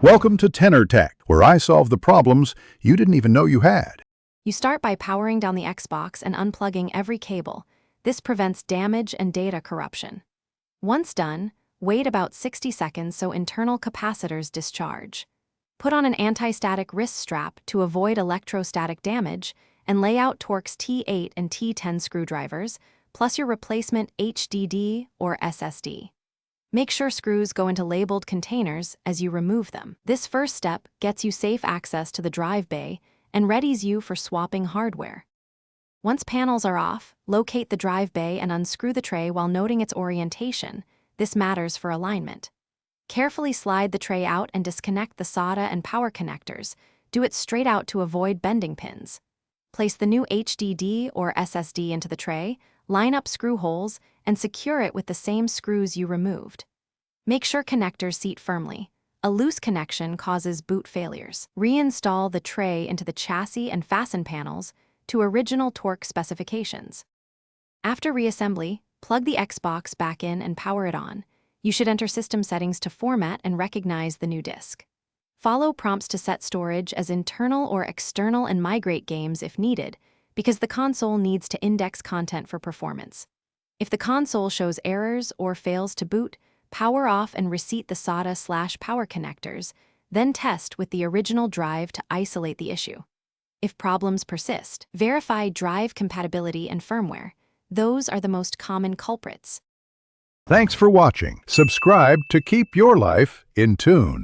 Welcome to Tenor Tech, where I solve the problems you didn't even know you had. You start by powering down the Xbox and unplugging every cable. This prevents damage and data corruption. Once done, wait about 60 seconds so internal capacitors discharge. Put on an anti-static wrist strap to avoid electrostatic damage and lay out Torx T8 and T10 screwdrivers, plus your replacement HDD or SSD. Make sure screws go into labeled containers as you remove them. This first step gets you safe access to the drive bay and readies you for swapping hardware. Once panels are off, locate the drive bay and unscrew the tray while noting its orientation. This matters for alignment. Carefully slide the tray out and disconnect the SATA and power connectors. Do it straight out to avoid bending pins. Place the new HDD or SSD into the tray, line up screw holes, and secure it with the same screws you removed. Make sure connectors seat firmly. A loose connection causes boot failures. Reinstall the tray into the chassis and fasten panels to original torque specifications. After reassembly, plug the Xbox back in and power it on. You should enter system settings to format and recognize the new disk. Follow prompts to set storage as internal or external and migrate games if needed, because the console needs to index content for performance. If the console shows errors or fails to boot, power off and reseat the SATA/power connectors, then test with the original drive to isolate the issue. If problems persist, verify drive compatibility and firmware. Those are the most common culprits. Thanks for watching. Subscribe to keep your life in tune.